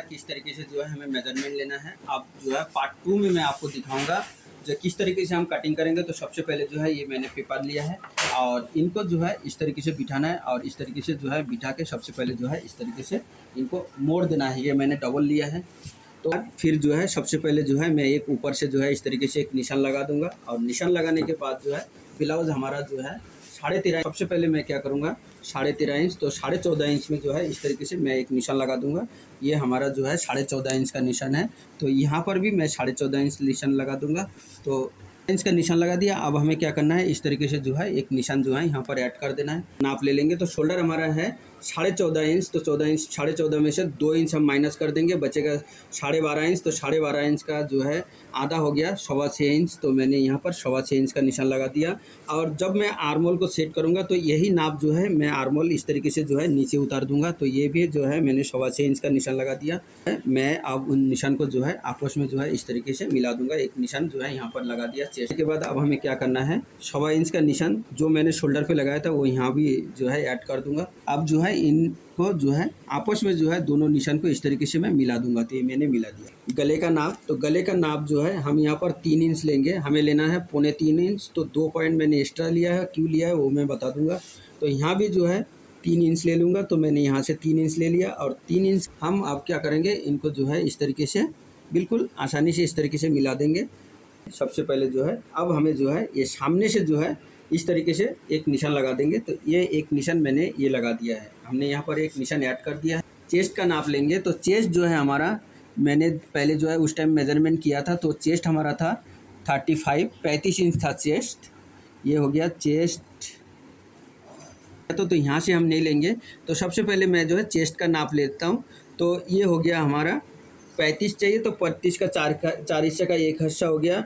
किस तरीके से जो है हमें मेजरमेंट लेना है। अब जो है पार्ट 2 में मैं आपको दिखाऊंगा जो किस तरीके से हम कटिंग करेंगे। तो सबसे पहले जो है ये मैंने पेपर लिया है और इनको जो है इस तरीके से बिठाना है और इस तरीके से जो है बिठा के सबसे पहले जो है इस तरीके से इनको मोड़ देना है। ये मैंने डबल लिया है। तो फिर जो है सबसे पहले जो है मैं एक ऊपर से जो है इस तरीके से एक निशान लगा दूंगा और निशान लगाने के बाद जो है ब्लाउज हमारा जो है 13.5 सबसे पहले मैं क्या करूँगा 13.5 इंच, तो 14.5 इंच में जो है इस तरीके से मैं एक निशान लगा दूंगा। ये हमारा जो है 14.5 इंच का निशान है, तो यहाँ पर भी मैं 14.5 इंच निशान लगा दूंगा। तो इंच का निशान लगा दिया। अब हमें क्या करना है, इस तरीके से जो है एक निशान जो है यहाँ पर ऐड कर देना है। नाप ले लेंगे। तो शोल्डर हमारा है 14.5 इंच, तो 14 इंच 14.5 में से 2 इंच हम माइनस कर देंगे, बचेगा 12.5 इंच। तो 12.5 इंच का जो है आधा हो गया 6.25 इंच, तो मैंने यहाँ पर 6.25 इंच का निशान लगा दिया। और जब मैं आर्मोल को सेट करूँगा तो यही नाप जो है मैं आर्मोल इस तरीके से जो है नीचे उतार दूंगा। तो ये भी जो है मैंने 6.25 इंच का निशान लगा दिया। मैं अब उन निशान को जो है आपस में जो है इस तरीके से मिला दूंगा। एक निशान जो है यहाँ पर लगा दिया। चेस्ट के बाद अब हमें क्या करना है, 6.25 इंच का निशान जो मैंने शोल्डर पे लगाया था वो यहाँ भी जो है ऐड कर दूंगा। अब जो है इनको जो है आपस में जो है दोनों निशान को इस तरीके से मैं मिला दूंगा। तो ये मैंने मिला दिया। गले का नाप, तो गले का नाप जो है हम यहाँ पर 3 इंच लेंगे, हमें लेना है 2.25 इंच। तो 2 पॉइंट मैंने एक्स्ट्रा लिया है, क्यों लिया है वो मैं बता दूंगा। तो यहाँ भी जो है 3 इंच ले लूँगा, तो मैंने यहाँ से 3 इंच ले लिया। और 3 इंच हम अब क्या करेंगे, इनको जो है इस तरीके से बिल्कुल आसानी से इस तरीके से मिला देंगे। सबसे पहले जो है अब हमें जो है ये सामने से जो है इस तरीके से एक निशान लगा देंगे। तो ये एक निशान मैंने ये लगा दिया है, हमने यहाँ पर एक निशान ऐड कर दिया है। चेस्ट का नाप लेंगे। तो चेस्ट जो है हमारा मैंने पहले जो है उस टाइम मेजरमेंट किया था, तो चेस्ट हमारा था 35 इंच था चेस्ट। ये हो गया चेस्ट। तो यहाँ से हम नहीं लेंगे। तो सबसे पहले मैं जो है चेस्ट का नाप लेता हूँ। तो ये हो गया हमारा 35 चाहिए, तो 35 का 4 हिस्से का एक हिस्सा हो गया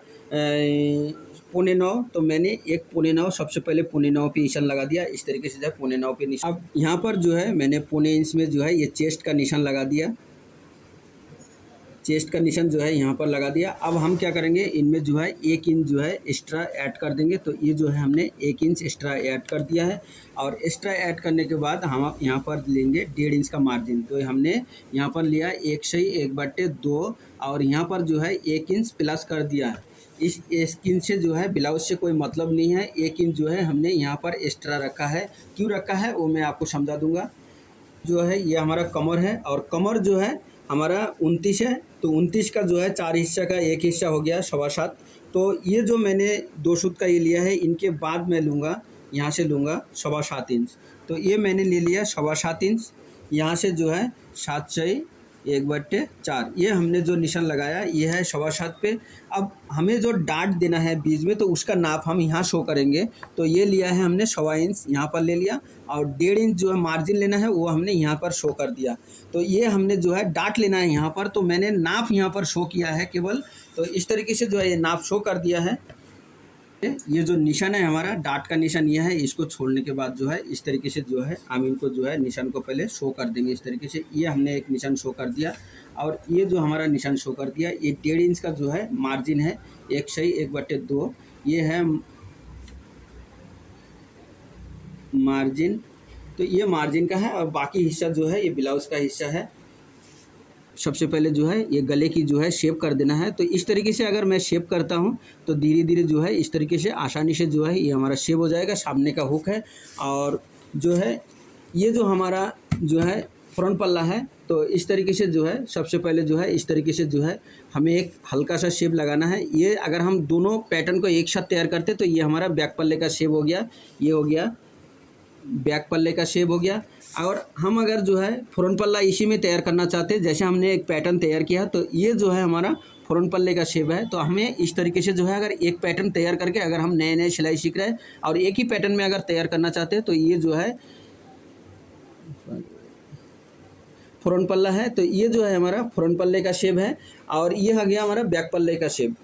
9.25। तो मैंने एक 9.25 सबसे पहले 9.25 पे निशान लगा दिया। इस तरीके से जो है 9.25 पे निशान। अब यहाँ पर जो है मैंने 0.25 इंच में जो है ये चेस्ट का निशान लगा दिया। चेस्ट का निशान जो है यहाँ पर लगा दिया। अब हम क्या करेंगे, इनमें जो है 1 इंच जो है एक्स्ट्रा ऐड कर देंगे। तो ये जो है हमने 1 इंच एक्स्ट्रा ऐड कर दिया है। और एक्स्ट्रा ऐड करने के बाद हम यहाँ पर लेंगे 1.5 इंच का मार्जिन। तो हमने यहाँ पर लिया 1/1/2 और यहाँ पर जो है 1 इंच प्लस कर दिया है। इस इंच से जो है ब्लाउज से कोई मतलब नहीं है। 1 इंच जो है हमने यहाँ पर एक्स्ट्रा रखा है। क्यों रखा है वो मैं आपको समझा दूँगा। जो है ये हमारा कमर है और कमर जो है हमारा 29 है। तो 29 का जो है 4 हिस्सा का एक हिस्सा हो गया 7.25। तो ये जो मैंने 2 सूत का ये लिया है, इनके बाद मैं लूँगा यहाँ से लूँगा 7.25 इंच। तो ये मैंने ले लिया 7.25 इंच। यहाँ से जो है 7/1/4 ये हमने जो निशान लगाया ये है 7.25 पे। अब हमें जो डाट देना है बीच में, तो उसका नाप हम यहाँ शो करेंगे। तो ये लिया है हमने 1.25 इंच यहाँ पर ले लिया और 1.5 इंच जो है मार्जिन लेना है वो हमने यहाँ पर शो कर दिया। तो ये हमने जो है डाट लेना है यहाँ पर, तो मैंने नाप यहाँ पर शो किया है केवल। तो इस तरीके से जो है ये नाप शो कर दिया है। ये जो निशान है हमारा डाट का निशान ये है, इसको छोड़ने के बाद जो है इस तरीके से जो है हम इनको जो है निशान को पहले शो कर देंगे इस तरीके से। ये हमने एक निशान शो कर दिया और ये जो हमारा निशान शो कर दिया, ये 1.5 इंच का जो है मार्जिन है 1/1/2 ये है मार्जिन। तो ये मार्जिन का है और बाकी हिस्सा जो है ये ब्लाउज का हिस्सा है। सबसे पहले जो है ये गले की जो है शेप कर देना है। तो इस तरीके से अगर मैं शेप करता हूँ तो धीरे धीरे जो है इस तरीके से आसानी से जो है ये हमारा शेप हो जाएगा। सामने का हुक है और जो है ये जो हमारा जो है फ्रंट पल्ला है। तो इस तरीके से जो है सबसे पहले जो है इस तरीके से जो है हमें एक हल्का सा शेप लगाना है। ये अगर हम दोनों पैटर्न को एक साथ तैयार करते तो ये हमारा बैक पल्ले का शेप हो गया। ये हो गया बैक पल्ले का शेप हो गया। और हम अगर जो है फ्रंट पल्ला इसी में तैयार करना चाहते हैं, जैसे हमने एक पैटर्न तैयार किया, तो ये जो है हमारा फ्रंट पल्ले का शेप है। तो हमें इस तरीके से जो है अगर एक पैटर्न तैयार करके अगर हम नए नए सिलाई सीख रहे हैं और एक ही पैटर्न में अगर तैयार करना चाहते हैं, तो ये जो है फ्रंट पल्ला है। तो ये जो है हमारा फ्रंट पल्ले का शेप है और ये आ गया हमारा बैक पल्ले का शेप।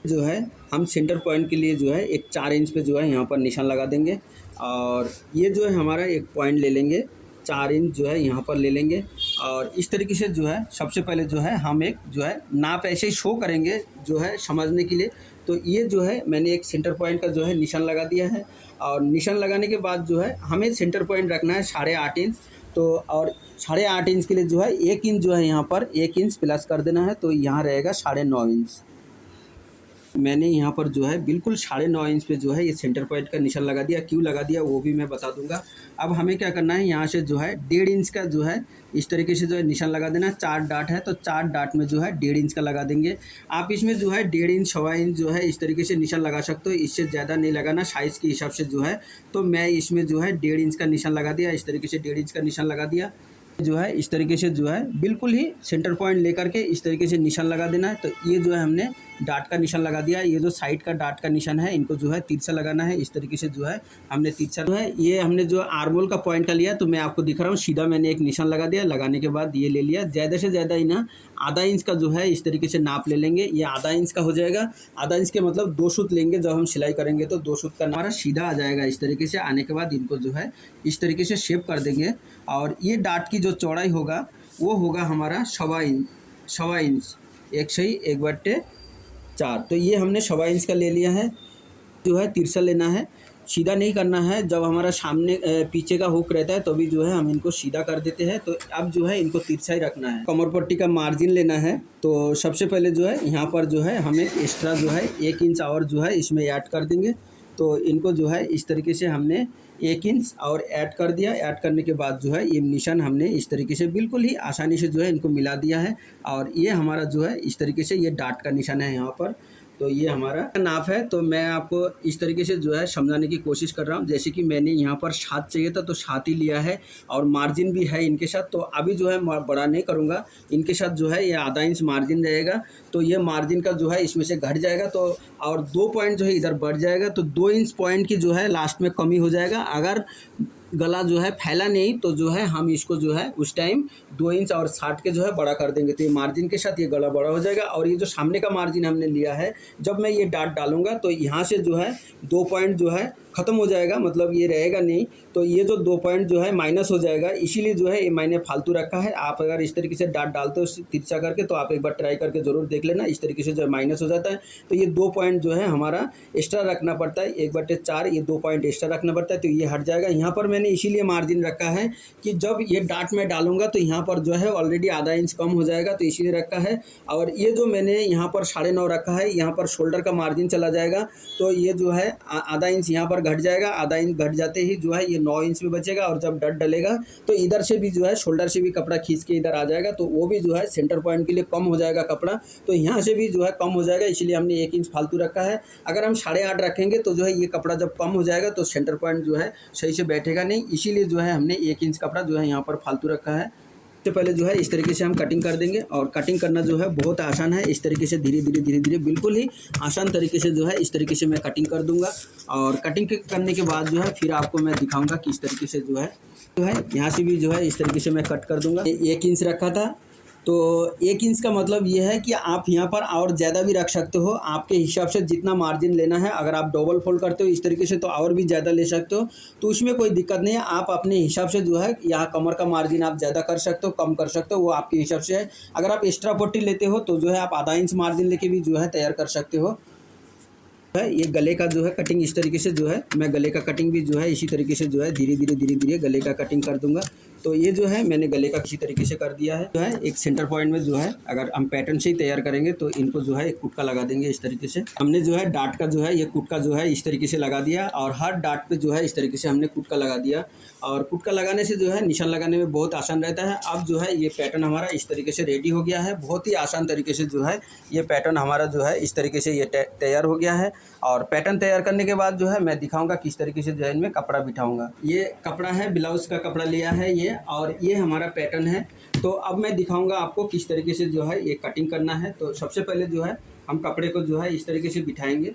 जो है हम सेंटर पॉइंट के लिए जो है एक 4 इंच पे जो है यहाँ पर निशान लगा देंगे और ये जो है हमारा एक पॉइंट ले लेंगे 4 इंच जो है यहाँ पर ले लेंगे। और इस तरीके से जो है सबसे पहले जो है हम एक जो है नाप ऐसे ही शो करेंगे जो है समझने के लिए। तो ये जो है मैंने एक सेंटर पॉइंट का जो है निशान लगा दिया है और निशान लगाने के बाद जो है हमें सेंटर पॉइंट रखना है 8.5 इंच। तो और 8.5 इंच के लिए जो है 1 इंच जो है यहाँ पर 1 इंच प्लस कर देना है, तो यहाँ रहेगा 9.5 इंच। मैंने यहाँ पर जो है बिल्कुल 9.5 इंच पे जो है ये सेंटर पॉइंट का निशान लगा दिया। क्यों लगा दिया वो भी मैं बता दूंगा। अब हमें क्या करना है, यहाँ से जो है 1.5 इंच का जो है इस तरीके से जो है निशान लगा देना है। 4 डाट है तो 4 डाट में जो है 1.5 इंच का लगा देंगे। आप इसमें जो है 1.5 इंच 1.25 इंच जो है इस तरीके से निशान लगा सकते हो, इससे ज़्यादा नहीं लगाना साइज़ के हिसाब से जो है। तो मैं इसमें जो है 1.5 इंच का निशान लगा दिया, इस तरीके से 1.5 इंच का निशान लगा दिया। जो है इस तरीके से जो है बिल्कुल ही सेंटर पॉइंट लेकर के इस तरीके से निशान लगा देना है। तो ये जो है हमने डाट का निशान लगा दिया। ये जो साइड का डाट का निशान है इनको जो है तिरछा लगाना है। इस तरीके से जो है हमने तिरछा जो है ये हमने जो आर्मोल का पॉइंट का लिया, तो मैं आपको दिख रहा हूँ सीधा मैंने एक निशान लगा दिया। लगाने के बाद ये ले लिया, ज़्यादा से ज़्यादा ही ना आधा इंच का जो है इस तरीके से नाप ले लेंगे। ये आधा इंच का हो जाएगा। आधा इंच के मतलब 2 सूत लेंगे, जब हम सिलाई करेंगे तो 2 सूत का हमारा सीधा आ जाएगा। इस तरीके से आने के बाद इनको जो है इस तरीके से शेप कर देंगे। और ये डाट की जो चौड़ाई होगा वो होगा हमारा 1.25 इंच 1/4। तो ये हमने 1.25 इंच का ले लिया है। जो है तिरछा लेना है, सीधा नहीं करना है। जब हमारा सामने पीछे का हुक रहता है तो भी जो है हम इनको सीधा कर देते हैं। तो अब जो है इनको तिरछा ही रखना है। कमर पट्टी का मार्जिन लेना है। तो सबसे पहले जो है यहाँ पर जो है हमें एक्स्ट्रा जो है 1 इंच और जो है इसमें ऐड कर देंगे। तो इनको जो है इस तरीके से हमने 1 इंच और ऐड कर दिया। ऐड करने के बाद जो है ये निशान हमने इस तरीके से बिल्कुल ही आसानी से जो है इनको मिला दिया है। और ये हमारा जो है इस तरीके से ये डाट का निशान है यहाँ पर। तो ये हमारा नाप है। तो मैं आपको इस तरीके से जो है समझाने की कोशिश कर रहा हूँ। जैसे कि मैंने यहाँ पर 7 चाहिए था तो 7 ही लिया है, और मार्जिन भी है इनके साथ। तो अभी जो है बड़ा नहीं करूँगा, इनके साथ जो है ये आधा इंच मार्जिन रहेगा। तो ये मार्जिन का जो है इसमें से घट जाएगा, तो और 2 पॉइंट जो है इधर बढ़ जाएगा। तो 2 इंच पॉइंट की जो है लास्ट में कमी हो जाएगा। अगर गला जो है फैला नहीं तो जो है हम इसको जो है उस टाइम 2 इंच और 60 के जो है बड़ा कर देंगे। तो ये मार्जिन के साथ ये गला बड़ा हो जाएगा। और ये जो सामने का मार्जिन हमने लिया है, जब मैं ये डाट डालूंगा तो यहाँ से जो है 2 पॉइंट जो है ख़त्म हो जाएगा, मतलब ये रहेगा नहीं। तो ये जो 2 पॉइंट जो है माइनस हो जाएगा, इसीलिए जो है ये मैंने फालतू रखा है। आप अगर इस तरीके से डाट डालते हो तिरछा करके तो आप एक बार ट्राई करके ज़रूर देख लेना। इस तरीके से जो है माइनस हो जाता है। तो ये 2 पॉइंट जो है हमारा एक्स्ट्रा रखना पड़ता है, 1/4 ये 2 पॉइंट एक्स्ट्रा रखना पड़ता है। तो ये हट जाएगा। यहाँ पर मैंने इसीलिए मार्जिन रखा है कि जब ये डाट में डालूंगा तो यहाँ पर जो है ऑलरेडी आधा इंच कम हो जाएगा, तो इसीलिए रखा है। और ये जो मैंने यहाँ पर 9.5 रखा है, यहाँ पर शोल्डर का मार्जिन चला जाएगा। तो ये जो है आधा इंच यहाँ पर घट जाएगा। आधा इंच घट जाते ही जो है ये 9 इंच में बचेगा। और जब डट डलेगा तो इधर से भी जो है शोल्डर से भी कपड़ा खींच के इधर आ जाएगा। तो वो भी जो है सेंटर पॉइंट के लिए कम हो जाएगा कपड़ा। तो यहाँ से भी जो है कम हो जाएगा, इसलिए हमने 1 इंच फालतू रखा है। अगर हम 8.5 रखेंगे तो जो है ये कपड़ा जब कम हो जाएगा तो सेंटर पॉइंट जो है सही से बैठेगा नहीं, इसीलिए जो है हमने 1 इंच कपड़ा जो है यहाँ पर फालतू रखा है। तो पहले जो है इस तरीके से हम कटिंग कर देंगे। और कटिंग करना जो है बहुत आसान है। इस तरीके से धीरे धीरे बिल्कुल ही आसान तरीके से जो है इस तरीके से मैं कटिंग कर दूंगा। और कटिंग करने के बाद जो है फिर आपको मैं दिखाऊंगा कि इस तरीके से जो है यहाँ से भी जो है इस तरीके से मैं कट कर दूंगा। 1 इंच रखा था, तो 1 इंच का मतलब ये है कि आप यहाँ पर और ज़्यादा भी रख सकते हो, आपके हिसाब से जितना मार्जिन लेना है। अगर आप डबल फोल्ड करते हो इस तरीके से तो और भी ज़्यादा ले सकते हो, तो उसमें कोई दिक्कत नहीं है। आप अपने हिसाब से जो है यहाँ कमर का मार्जिन आप ज़्यादा कर सकते हो, कम कर सकते हो, वो आपके हिसाब से है। अगर आप एक्स्ट्रा पट्टी लेते हो तो जो है आप आधा इंच मार्जिन लेके भी जो है तैयार कर सकते हो। है ये गले का जो है कटिंग इस तरीके से जो है मैं गले का कटिंग भी जो है इसी तरीके से जो है धीरे धीरे गले का कटिंग कर दूंगा। तो ये जो है मैंने गले का इसी तरीके से कर दिया है। जो है एक सेंटर पॉइंट में जो है अगर हम पैटर्न से ही तैयार करेंगे तो इनको जो है एक कुटका लगा देंगे इस तरीके से। हमने जो है डाट का जो है ये कुटका जो है इस तरीके से लगा दिया, और हर डाट पे जो है इस तरीके से हमने कुटका लगा दिया। और कुटका लगाने से जो है निशान लगाने में बहुत आसान रहता है। अब जो है ये पैटर्न हमारा इस तरीके से रेडी हो गया है। बहुत ही आसान तरीके से जो है ये पैटर्न हमारा जो है इस तरीके से ये तैयार हो गया है। और पैटर्न तैयार करने के बाद जो है मैं दिखाऊंगा किस तरीके से जो है इनमें कपड़ा बिठाऊंगा। ये कपड़ा है, ब्लाउज का कपड़ा लिया है ये, और ये हमारा पैटर्न है। तो अब मैं दिखाऊंगा आपको किस तरीके से जो है ये कटिंग करना है। तो सबसे पहले जो है हम कपड़े को जो है इस तरीके से बिठाएंगे।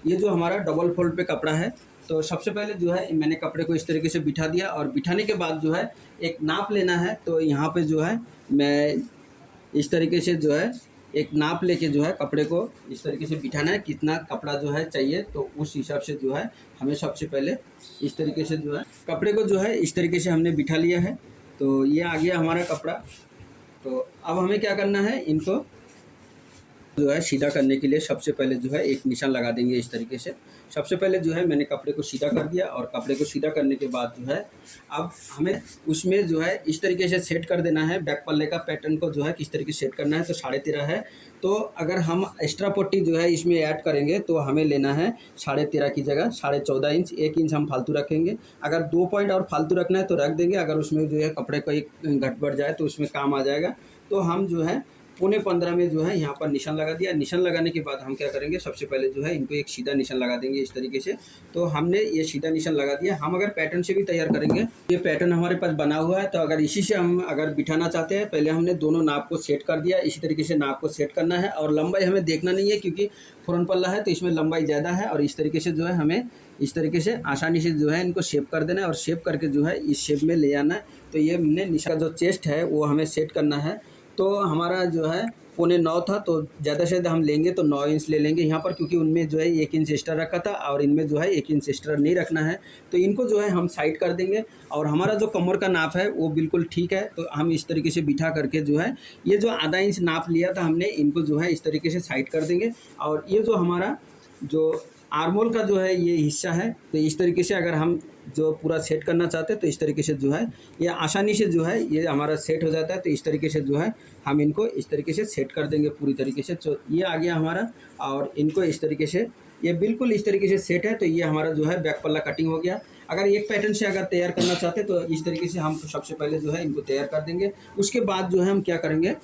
ये जो हमारा डबल फोल्ड पे कपड़ा है, तो सबसे पहले जो है मैंने कपड़े को इस तरीके से बिठा दिया। और बिठाने के बाद जो है एक नाप लेना है। तो यहाँ पे जो है मैं इस तरीके से जो है एक नाप लेके जो है कपड़े को इस तरीके से बिठाना है, कितना कपड़ा जो है चाहिए तो उस हिसाब से जो है हमें सबसे पहले इस तरीके से जो है कपड़े को जो है इस तरीके से हमने बिठा लिया है। तो ये आ गया हमारा कपड़ा। तो अब हमें क्या करना है, इनको जो है सीधा करने के लिए सबसे पहले जो है एक निशान लगा देंगे इस तरीके से। सबसे पहले जो है मैंने कपड़े को सीधा कर दिया और कपड़े को सीधा करने के बाद जो है अब हमें उसमें जो है इस तरीके से सेट कर देना है। बैक पल्ले का पैटर्न को जो है किस तरीके से सेट करना है, तो 13.5 है। तो अगर हम एक्स्ट्रा पट्टी जो है इसमें ऐड करेंगे तो हमें लेना है 13.5 की जगह 14.5 इंच, 1 इंच हम फालतू रखेंगे। अगर 2 पॉइंट और फालतू रखना है तो रख देंगे, अगर उसमें जो है कपड़े का एक घट बढ़ जाए तो उसमें काम आ जाएगा। तो हम जो है 15.25 में जो है यहाँ पर निशान लगा दिया। निशान लगाने के बाद हम क्या करेंगे, सबसे पहले जो है इनको एक सीधा निशान लगा देंगे इस तरीके से। तो हमने ये सीधा निशान लगा दिया। हम अगर पैटर्न से भी तैयार करेंगे, ये पैटर्न हमारे पास बना हुआ है, तो अगर इसी से हम अगर बिठाना चाहते हैं, पहले हमने दोनों नाप को सेट कर दिया। इसी तरीके से नाप को सेट करना है और लंबाई हमें देखना नहीं है क्योंकि फ्रंट पल्ला है तो इसमें लंबाई ज़्यादा है। और इस तरीके से जो है हमें इस तरीके से आसानी से जो है इनको शेप कर देना है और शेप करके जो है इस शेप में ले आना है। तो ये हमने निशान जो चेस्ट है वो हमें सेट करना है। तो हमारा जो है 8.25 था, तो ज़्यादा से ज़्यादा हम लेंगे तो 9 इंच ले लेंगे यहाँ पर, क्योंकि उनमें जो है 1 इंच एक्स्ट्रा रखा था और इनमें जो है 1 इंच एक्स्ट्रा नहीं रखना है। तो इनको जो है हम साइड कर देंगे और हमारा जो कमर का नाप है वो बिल्कुल ठीक है। तो हम इस तरीके से बिठा करके जो है ये जो आधा इंच नाप लिया था हमने, इनको जो है इस तरीके से साइड कर देंगे। और ये जो हमारा जो आर्मोल का जो है ये हिस्सा है, तो इस तरीके से अगर हम जो पूरा सेट करना चाहते हैं तो इस तरीके से जो है ये आसानी से जो है ये हमारा सेट हो जाता है। तो इस तरीके से जो है हम इनको इस तरीके से सेट कर देंगे पूरी तरीके से। तो ये आ गया हमारा, और इनको इस तरीके से ये बिल्कुल इस तरीके से सेट है। तो ये हमारा जो है बैक पल्ला कटिंग हो गया। अगर एक पैटर्न से अगर तैयार करना चाहते हैं तो इस तरीके से हम सबसे पहले जो है इनको तैयार कर देंगे। उसके बाद जो है हम क्या करेंगे,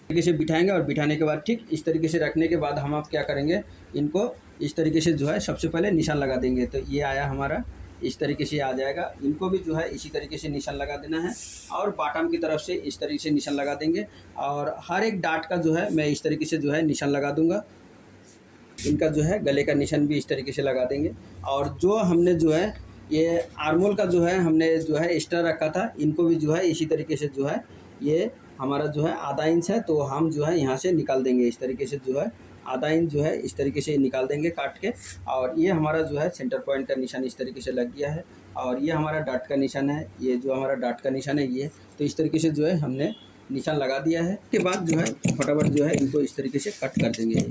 तरीके से बिठाएंगे और बिठाने के बाद ठीक इस तरीके से रखने के बाद हम आप क्या करेंगे, इनको इस तरीके से जो है सबसे पहले निशान लगा देंगे। तो ये आया हमारा, इस तरीके से आ जाएगा। इनको भी जो है इसी तरीके से निशान लगा देना है और बॉटम की तरफ से इस तरीके से निशान लगा देंगे। और हर एक डाट का जो है मैं इस तरीके से जो है निशान लगा दूंगा। इनका जो है गले का निशान भी इस तरीके से लगा देंगे। और जो हमने जो है ये आर्मोल का जो है हमने जो है एक्स्ट्रा रखा था, इनको भी जो है इसी तरीके से जो है ये हमारा जो है आधा इंच है, तो हम जो है यहाँ से निकाल देंगे इस तरीके से जो है आधा इंच जो है इस तरीके से निकाल देंगे काट के। और ये हमारा जो है सेंटर पॉइंट का निशान इस तरीके से लग गया है। और ये हमारा डाट का निशान है, ये जो हमारा डाट का निशान है ये। तो इस तरीके से जो है हमने निशान लगा दिया है। उसके बाद जो है फटाफट जो है इनको इस तरीके से कट कर देंगे।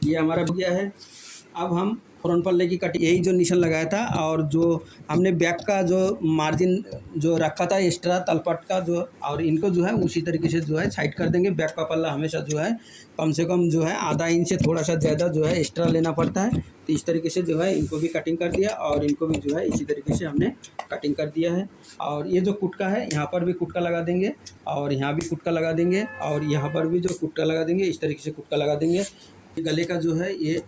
ये हमारा हो गया है। अब हम फ्रंट पल्ले की कटिंग, यही जो निशान लगाया था और जो हमने बैक का जो मार्जिन जो रखा था एक्स्ट्रा तलपट का जो, और इनको जो है उसी तरीके से जो है साइड कर देंगे। बैक का पल्ला हमेशा जो है कम से कम जो है आधा इंच से थोड़ा सा ज़्यादा जो है एक्स्ट्रा लेना पड़ता है। तो इस तरीके से जो है इनको भी कटिंग कर दिया और इनको भी जो है इसी तरीके से हमने कटिंग कर दिया है। और ये जो कुटका है यहाँ पर भी कुटका लगा देंगे और यहाँ भी कुटका लगा देंगे और यहाँ पर भी जो कुटका लगा देंगे, इस तरीके से कुटका लगा देंगे। गले का जो है ये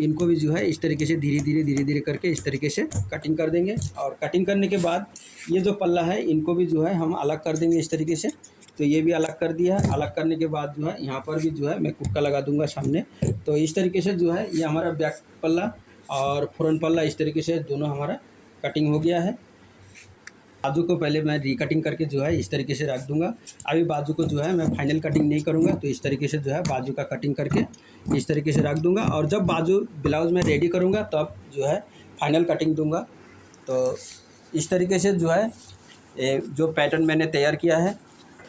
इनको भी जो है इस तरीके से धीरे धीरे करके इस तरीके से कटिंग कर देंगे। और कटिंग करने के बाद ये जो पल्ला है इनको भी जो है हम अलग कर देंगे इस तरीके से। तो ये भी अलग कर दिया। अलग करने के बाद जो है यहाँ पर भी जो है मैं कुटका लगा दूंगा सामने। तो इस तरीके से जो है ये हमारा बैक पल्ला और फ्रंट पल्ला इस तरीके से दोनों हमारा कटिंग हो गया है। बाजू को पहले मैं रिकटिंग करके जो है इस तरीके से रख दूंगा। अभी बाजू को जो है मैं फाइनल कटिंग नहीं करूंगा, तो इस तरीके से जो है बाजू का कटिंग करके इस तरीके से रख दूंगा। और जब बाजू ब्लाउज़ में रेडी करूंगा तब जो है फाइनल कटिंग दूंगा। तो इस तरीके से जो है जो पैटर्न मैंने तैयार किया है।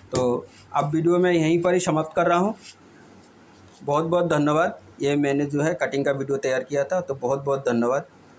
तो अब वीडियो मैं यहीं पर ही समाप्त कर रहा हूँ। बहुत बहुत धन्यवाद। ये मैंने जो है कटिंग का वीडियो तैयार किया था, तो बहुत बहुत धन्यवाद।